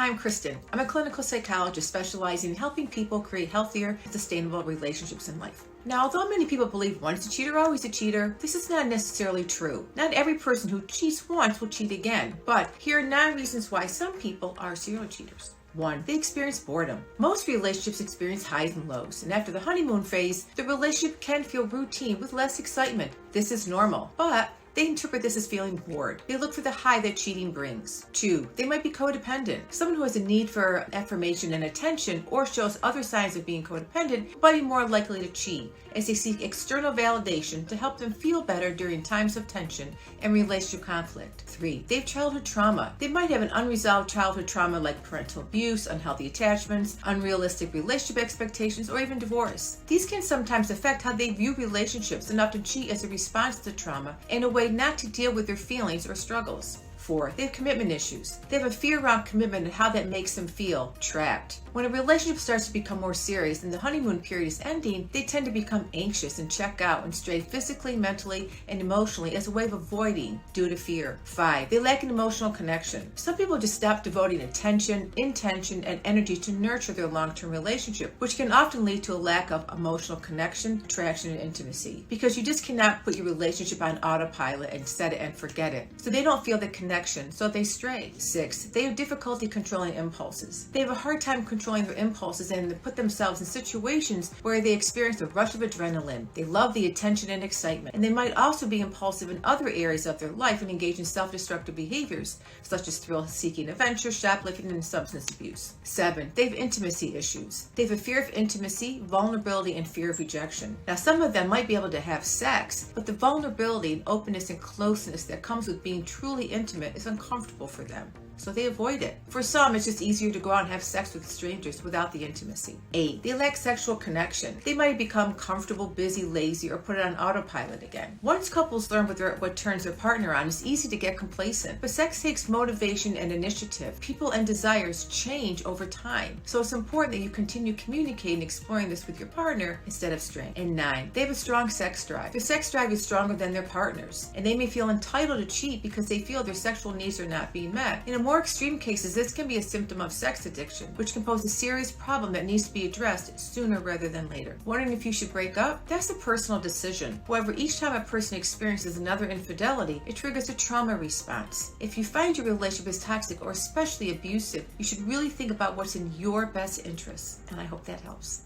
Hi, I'm Kristin. I'm a clinical psychologist specializing in helping people create healthier, sustainable relationships in life. Now, although many people believe once a cheater, always a cheater, this is not necessarily true. Not every person who cheats once will cheat again, but here are 9 reasons why some people are serial cheaters. 1. They experience boredom. Most relationships experience highs and lows, and after the honeymoon phase, the relationship can feel routine with less excitement. This is normal, but they interpret this as feeling bored. They look for the high that cheating brings. 2. They might be codependent. Someone who has a need for affirmation and attention or shows other signs of being codependent might be more likely to cheat, as they seek external validation to help them feel better during times of tension and relationship conflict. 3. They have childhood trauma. They might have an unresolved childhood trauma like parental abuse, unhealthy attachments, unrealistic relationship expectations, or even divorce. These can sometimes affect how they view relationships and often cheat as a response to trauma in a way not to deal with their feelings or struggles. 4. They have commitment issues. They have a fear around commitment and how that makes them feel trapped. When a relationship starts to become more serious and the honeymoon period is ending, they tend to become anxious and check out and stray physically, mentally, and emotionally as a way of avoiding due to fear. 5. They lack an emotional connection. Some people just stop devoting attention, intention, and energy to nurture their long-term relationship, which can often lead to a lack of emotional connection, attraction, and intimacy, because you just cannot put your relationship on autopilot and set it and forget it. So they don't feel the connection, so they stray. 6. They have difficulty controlling impulses. They have a hard time controlling their impulses and put themselves in situations where they experience a rush of adrenaline. They love the attention and excitement, and they might also be impulsive in other areas of their life and engage in self-destructive behaviors, such as thrill-seeking adventure, shoplifting, and substance abuse. 7. They have intimacy issues. They have a fear of intimacy, vulnerability, and fear of rejection. Now, some of them might be able to have sex, but the vulnerability and openness and closeness that comes with being truly intimate is uncomfortable for them, so they avoid it. For some, it's just easier to go out and have sex with strangers without the intimacy. 8. They lack sexual connection. They might become comfortable, busy, lazy, or put it on autopilot again. Once couples learn what turns their partner on, it's easy to get complacent. But sex takes motivation and initiative. People and desires change over time, so it's important that you continue communicating and exploring this with your partner instead of straying. And 9. They have a strong sex drive. Their sex drive is stronger than their partner's, and they may feel entitled to cheat because they feel their sexual needs are not being met. In more extreme cases, this can be a symptom of sex addiction, which can pose a serious problem that needs to be addressed sooner rather than later. Wondering if you should break up? That's a personal decision. However, each time a person experiences another infidelity, it triggers a trauma response. If you find your relationship is toxic or especially abusive, you should really think about what's in your best interests, and I hope that helps.